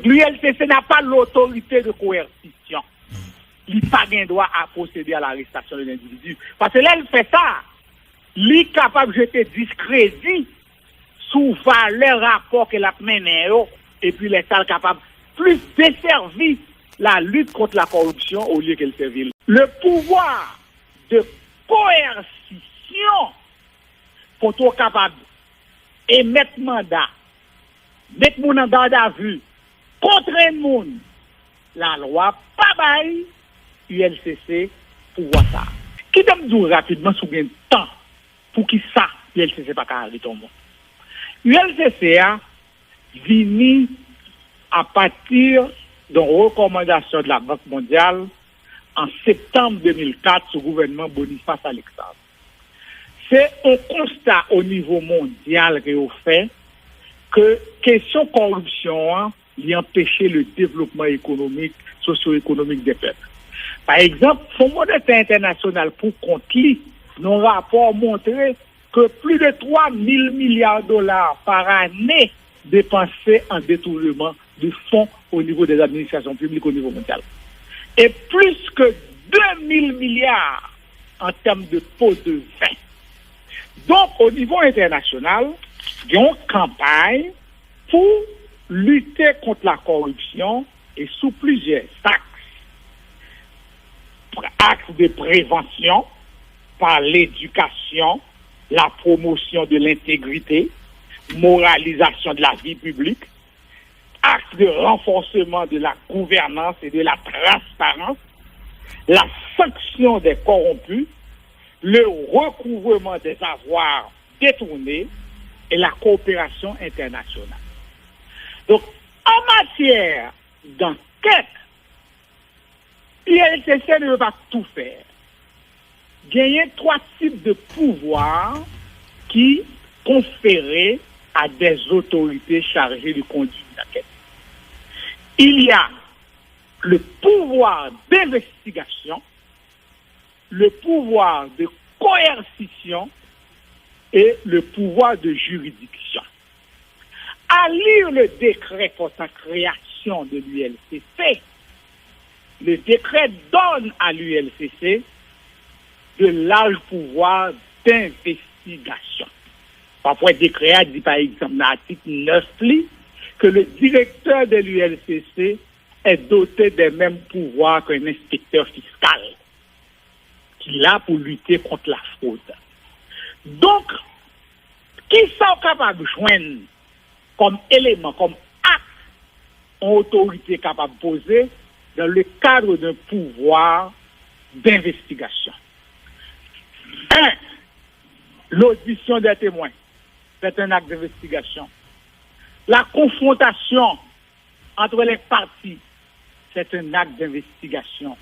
l'ULCC n'a pas l'autorité de coercition. Il n'a pas de droit à procéder à l'arrestation de l'individu. Parce que là, il fait ça. Il est capable de jeter discrédit sous valeur rapport que la mené, et puis l'État est capable plus desservir la lutte contre la corruption au lieu qu'elle servit. Le pouvoir de coercition pour être capable d'émettre mandat, mettre mon en garde à vue, contre un monde, la loi pas bail ULCC pour voir ça. Qui donne dire rapidement sous bien temps pour qui ça ULCC pas carré ton monde. ULCC a venu à partir d'une recommandation de la Banque mondiale en septembre 2004 sous gouvernement Boniface Alexandre. C'est un constat au niveau mondial que vous fait que question corruption a empêché le développement économique, socio-économique des peuples. Par exemple, le Fonds monétaire international pour compte lui, nos rapports montré que plus de 3 000 milliards de dollars par année dépensés en détournement de fonds au niveau des administrations publiques au niveau mondial. Et plus que 2 000 milliards en termes de pots de vin. Donc, au niveau international, il y a une campagne pour lutter contre la corruption et sous plusieurs axes. Axe de prévention par l'éducation, la promotion de l'intégrité, moralisation de la vie publique, axe de renforcement de la gouvernance et de la transparence, la sanction des corrompus, le recouvrement des avoirs détournés et la coopération internationale. Donc, en matière d'enquête, l'ULCC ne veut pas tout faire. Il y a 3 types de pouvoirs qui conférés à des autorités chargées de conduire l'enquête. Il y a le pouvoir d'investigation, le pouvoir de coercition et le pouvoir de juridiction. À lire le décret portant création de l'ULCC, le décret donne à l'ULCC de larges pouvoirs d'investigation. Parfois, le décret a dit, par exemple, dans l'article 9, que le directeur de l'ULCC est doté des mêmes pouvoirs qu'un inspecteur fiscal, qui est là pour lutter contre la fraude. Donc, qui sont capables de joindre comme élément, comme acte, en autorité capable de poser dans le cadre d'un pouvoir d'investigation? 1. L'audition des témoins. C'est un acte d'investigation. La confrontation entre les parties. C'est un acte d'investigation.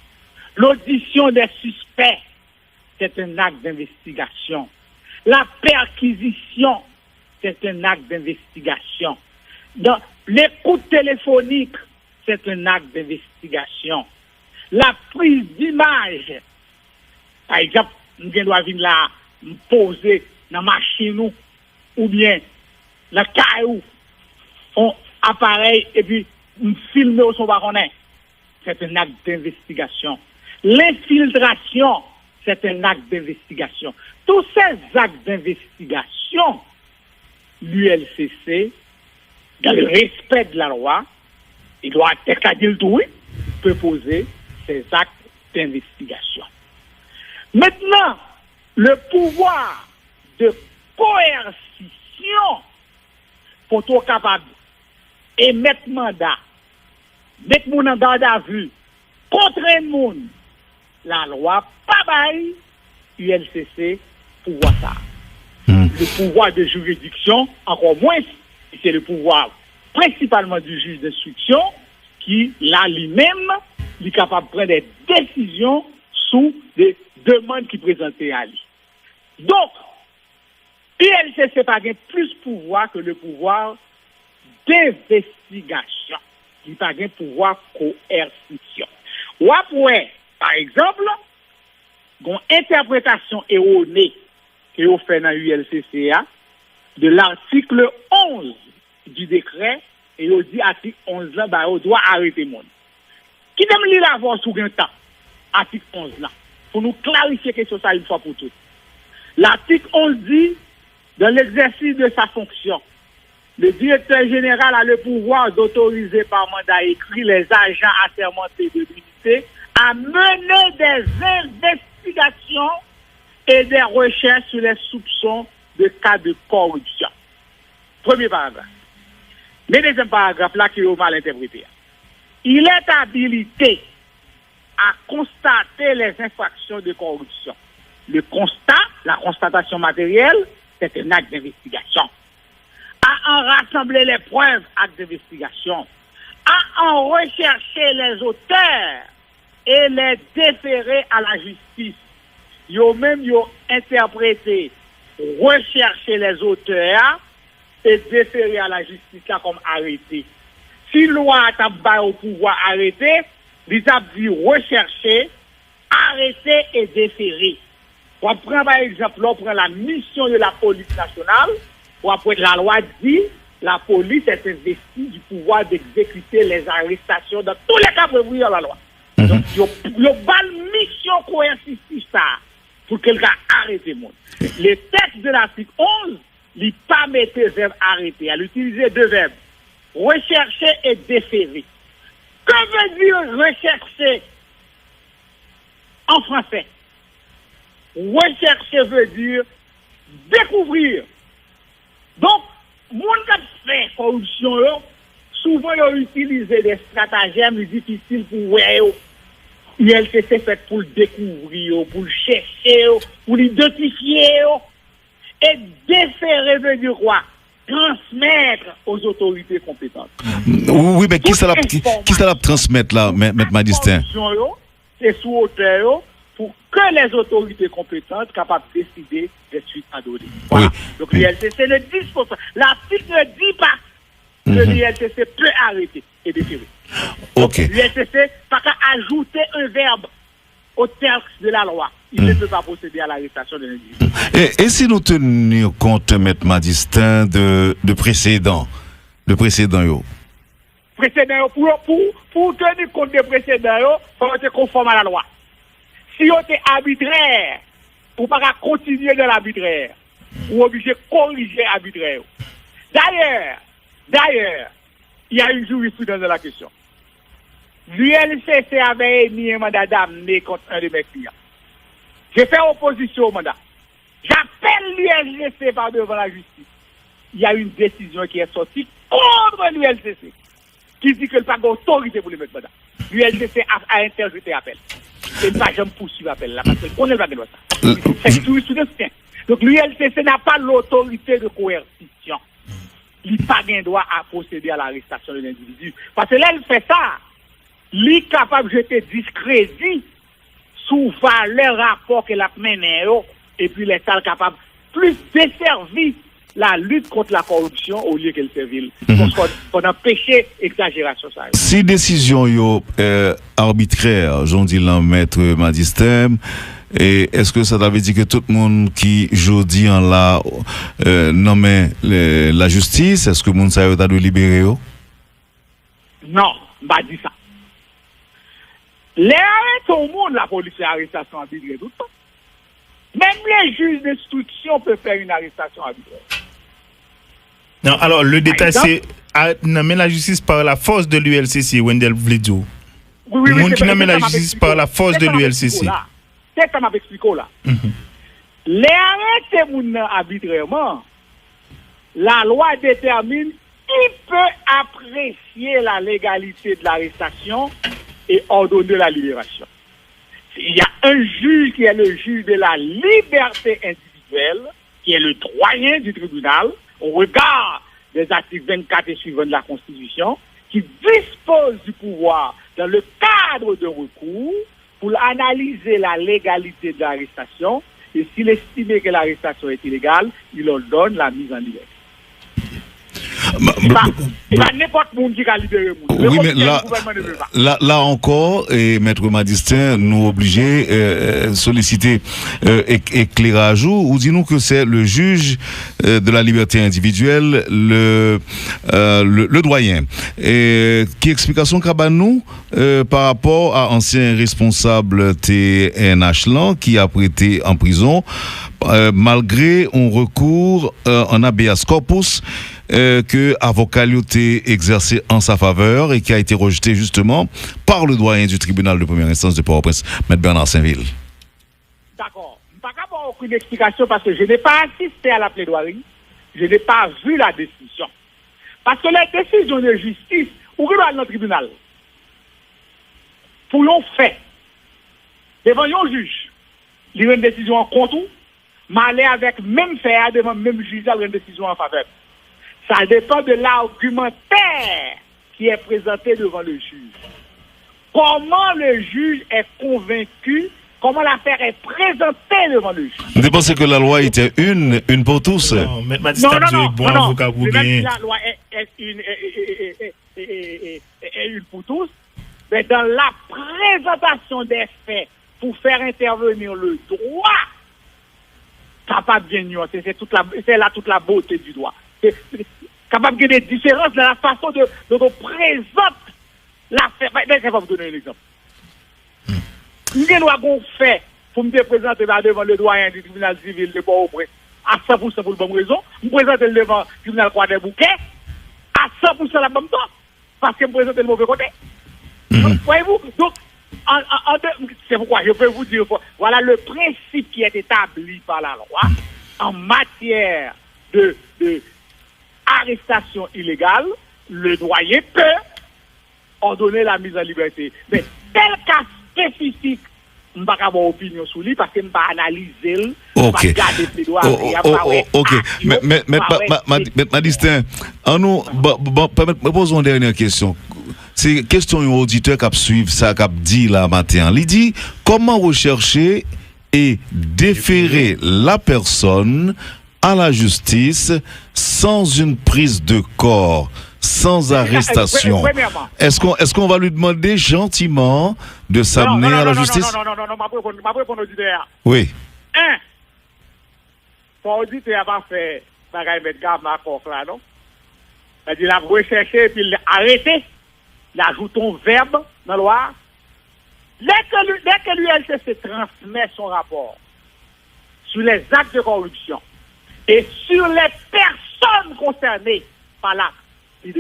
L'audition des suspects. C'est un acte d'investigation. La perquisition. C'est un acte d'investigation. Dans l'écoute téléphonique. C'est un acte d'investigation. La prise d'image. Par exemple, nous devons venir là, poser dans la machine ou bien dans le caillou, on appareil et puis filmer au son baronnet. C'est un acte d'investigation. L'infiltration, c'est un acte d'investigation. Tous ces actes d'investigation, l'ULCC, dans le respect de la loi, il doit être dire tout, peut poser ces actes d'investigation. Maintenant, le pouvoir de coercition pour être capable d'émettre mandat, mettre mon en garde à vue, contre un monde, la loi pas bail ULCC pour voir ça. Le pouvoir de juridiction, encore moins, c'est le pouvoir principalement du juge d'instruction qui, là, lui-même, est capable de prendre des décisions sous des demandes qui présentaient à lui. Donc, l'ULCC n'a pas plus de pouvoir que le pouvoir d'investigation. Il n'a pas de pouvoir coercition. Ou après, par exemple, une interprétation erronée que vous faites dans l'ULCCA de l'article 11 du décret Et il dit article 11 là, bah, on doit arrêter monde. Qui aime lire la voix sous un temps? Article 11 là. Pour nous clarifier quelque chose ça une fois pour toutes. L'article 11 dit, dans l'exercice de sa fonction, le directeur général a le pouvoir d'autoriser par mandat écrit les agents assermentés de l'unité à mener des investigations et des recherches sur les soupçons de cas de corruption. Premier paragraphe. Le deuxième paragraphe, là, qui est mal interprété. Il est habilité à constater les infractions de corruption. Le constat, la constatation matérielle, c'est un acte d'investigation. À en rassembler les preuves, acte d'investigation. À en rechercher les auteurs et les déférer à la justice. Yo même yo interprété rechercher les auteurs et déférer à la justice là comme arrêté. Si loi t'a pas au pouvoir arrêter, il t'a dit rechercher, arrêter et déférer. On prend par exemple, on prend la mission de la police nationale, ou après la loi dit la police est investie du pouvoir d'exécuter les arrestations dans tous les cas prévus dans la loi. Donc, il y a une mission coercitive ça pour que quelqu'un arrête le monde. Le texte de l'article 11, il pas mettre le verbe arrêter, elle utilise deux verbes, rechercher et déférer. Que veut dire rechercher en français? Rechercher veut dire découvrir. Donc, monde qui fait corruption, souvent ils utilisent des stratagèmes difficiles pour voir. L'ULCC fait pour le découvrir, pour le chercher, pour l'identifier. Et déférer veut dire quoi? Transmettre aux autorités compétentes. Oui, mais qui ça la transmettre là, Maître Madistin? C'est sous hauteur pour que les autorités compétentes soient capables de décider des suites à donner. Voilà. Oui. Donc l'ULCC ne dit pas. L'article ne dit pas que l'ULCC peut arrêter et déférer. Ok. L'ULCC n'a qu'à ajouter un verbe au texte de la loi. Il ne peut pas procéder à l'arrestation de l'individu. Et si nous tenons compte, Maître Madistin, de précédents, pour tenir compte des précédents, il faut être conforme à la loi. Si on est arbitraire, on ne peut pas continuer dans l'arbitraire. On est obligé de corriger l'arbitraire. D'ailleurs, il y a une jurisprudence de la question. L'ULCC avait émis un mandat d'amener contre un de mes clients. J'ai fait opposition au mandat. J'appelle l'ULCC par devant la justice. Il y a une décision qui est sortie contre l'ULCC qui dit que le pas d'autorité pour le mettre mandat. L'ULCC a interjeté l'appel. Et pas jamais poursuivre l'appel là parce qu'on n'est pas de ça. C'est jurisprudence. Donc l'ULCC n'a pas l'autorité de coercition. Il n'a pas de droit à procéder à l'arrestation de l'individu. Parce que là, il fait ça. Il est capable de jeter discrédit sous valeur rapport qu'elle a mené et puis l'État est capable plus desservir la lutte contre la corruption au lieu qu'elle servile. Qu'on a péché exagération ça. Si décision yo arbitraire, j'en dis là, Maître Madistin, et est-ce que ça veut dire que tout le monde qui jodi en là nomme la justice, est-ce que le monde ça a de libérer? Non, pas dit ça. Les arrêts au monde, la police fait arrestation arbitraire tout le temps. Même les juges d'instruction peuvent faire une arrestation arbitraire. Non, alors le détail c'est nommer la justice par la force de l'ULCC, Wendell Vledio. Oui, le monde qui nomme la justice par la force de l'ULCC. C'est ça m'a expliqué là. Les arrêts moun arbitrairement, la loi détermine qui peut apprécier la légalité de l'arrestation et ordonner la libération. Il y a un juge qui est le juge de la liberté individuelle, qui est le doyen du tribunal, au regard des articles 24 et suivants de la Constitution, qui dispose du pouvoir dans le cadre de recours pour analyser la légalité de l'arrestation et s'il estime que l'arrestation est illégale, il ordonne la mise en liberté. C'est pas n'importe qui a libéré le monde. Oui, mais là encore, et Maître Madistin nous obligé solliciter éclairage ou dis-nous que c'est le juge de la liberté individuelle, le doyen. Et qui explication qu'a nous par rapport à ancien responsable TNH là qui a prêté en prison malgré un recours en habeas corpus que avocat a exercé en sa faveur et qui a été rejeté justement par le doyen du tribunal de première instance de Port-au-Prince, M. Bernard Saint-Ville. D'accord. Je ne peux pas avoir aucune explication parce que je n'ai pas assisté à la plaidoirie, je n'ai pas vu la décision. Parce que la décision de justice, ou dans le tribunal, pour yon fait, devant yon juge, il y a une décision en contre, mais aller avec même fait, devant même juge, il y a une décision en faveur. Ça dépend de l'argumentaire qui est présenté devant le juge. Comment le juge est convaincu, comment l'affaire est présentée devant le juge. Vous pensez que la loi était une pour tous? Non, mais bon, la loi est une pour tous, mais dans la présentation des faits pour faire intervenir le droit, capable de bien c'est là toute la beauté du droit. Capable de des différences dans la façon de on présente l'affaire. Je vais vous donner un exemple. Nous avons fait pour me présenter devant le doyen du tribunal civil de Port-au-Prince à 100% pour la bonne raison. Je me présente devant le tribunal Croix des Bouquets à 100% la bonne temps parce que je me présente le mauvais côté. Voyez-vous? Donc, c'est pourquoi je peux vous dire, voilà le principe qui est établi par la loi en matière de arrestation illégale, le doyen peut ordonner la mise en liberté. Mais tel cas spécifique, je ne peux pas avoir opinion sur lui parce que je ne peux pas analyser, je ne peux pas regarder les doigts. Ok, mais Madistin, posons une dernière question. C'est question d'un auditeur qui suit ça, qui dit là matin. Il dit comment rechercher et déférer la personne à la justice sans une prise de corps, sans arrestation. Est-ce qu'on va lui demander gentiment de s'amener à la justice? Non, ma réponse auditeur. Oui. Ton auditeur va faire bagaille mettre gamme à coq là, non? Il a recherché puis il a arrêté. Il ajoute un verbe dans la loi. Dès que l'ULCC transmet son rapport sur les actes de corruption et sur les personnes concernées par l'acte, il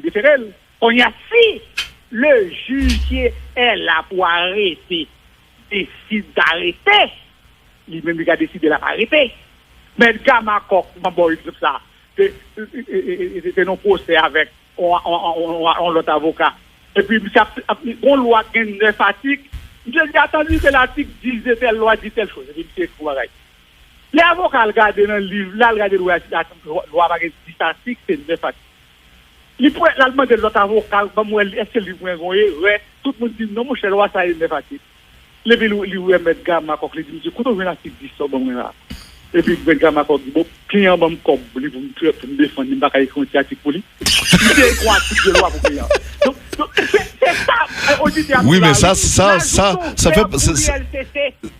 défère. On y a si le juge qui est là pour arrêter décide d'arrêter, lui-même il a décidé de l'arrêter. Mais le gars m'a dit ça. C'est non procès avec l'autre avocat. Et puis, on loi qui est 9 articles. J'ai attendu que l'article disait telle loi, dit telle chose. Les avocats regardent dans le livre, là, regardent la loi avec 10 articles, c'est 9 articles. L'allemand de l'autre avocat, est-ce que le livre est tout le monde dit non, mon cher loi, ça est 9 articles. Les villes, ils vont mettre gamme à quoi, ils disent, quand on vient l'article 10, ça va là. Et puis, le gars m'a dit, bon, client va me comme, pour me défendre, il m'a pas écrit un article pour lui. Il croit article de loi pour client. Donc, c'est ça, oui, mais ça fait.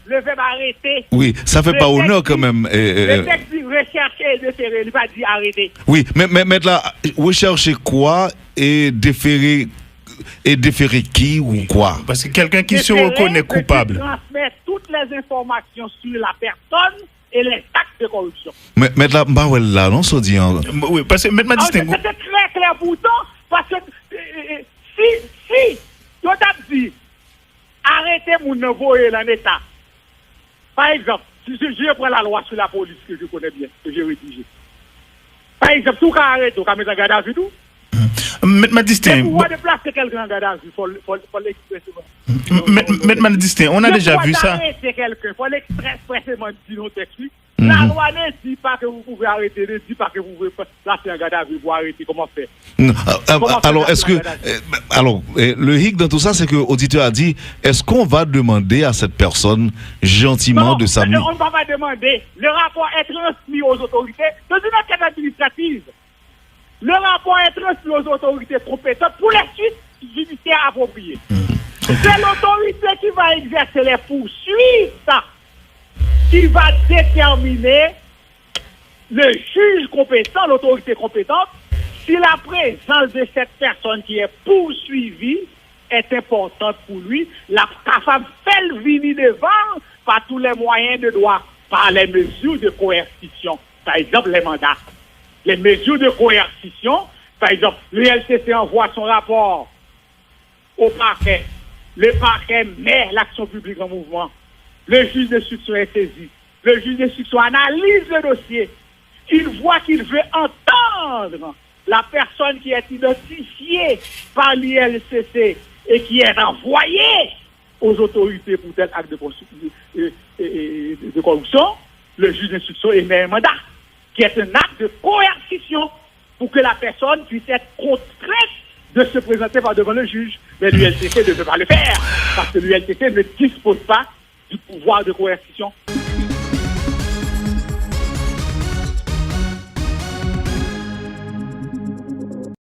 Le verbe arrêter. Oui, ça fait pas honneur quand même. Le texte dit rechercher et déférer, il va dire arrêter. Oui, mais là, rechercher quoi et déférer qui ou quoi? Parce que quelqu'un qui se reconnaît coupable. Transmettre toutes les informations sur la personne et les actes de corruption. Mais là, là, non, ça dit. Oui, parce que maintenant, c'est très clair pourtant, parce que si, tu as dit, arrêtez mon nouveau et l'État. Par exemple, si je prends la loi sur la police que je connais bien, que j'ai rédigée. Par exemple, tout cas arrête, tu as mis en garde à vue tout. Mais distinct. Pour déplacer quelqu'un en garde à vue, il faut l'expresser. Mais distinct, on a déjà vu ça. Arrêter quelqu'un, il faut l'expressément dire au texte. La loi ne dit pas que vous pouvez arrêter, ne dit pas que vous pouvez placer un garde à vue pour arrêter. Comment faire? Alors, est-ce que. Alors, le hic dans tout ça, c'est que l'auditeur a dit est-ce qu'on va demander à cette personne gentiment de s'amener? On ne va pas demander. Le rapport est transmis aux autorités dans une enquête administrative. Le rapport est transmis aux autorités compétentes pour les suites judiciaires appropriées. C'est l'autorité qui va exercer les poursuites, qui va déterminer le juge compétent, l'autorité compétente, si la présence de cette personne qui est poursuivie est importante pour lui, la femme fait le venir devant par tous les moyens de droit, par les mesures de coercition, par exemple les mandats. Les mesures de coercition, par exemple, l'ULCC envoie son rapport au parquet. Le parquet met l'action publique en mouvement. Le juge d'instruction est saisi. Le juge d'instruction analyse le dossier. Il voit qu'il veut entendre la personne qui est identifiée par l'ILCC et qui est renvoyée aux autorités pour tel acte de corruption. Le juge d'instruction émet un mandat qui est un acte de coercition pour que la personne puisse être contrainte de se présenter par devant le juge. Mais l'ULCC ne peut pas le faire parce que l'ULCC ne dispose pas du pouvoir de coercition.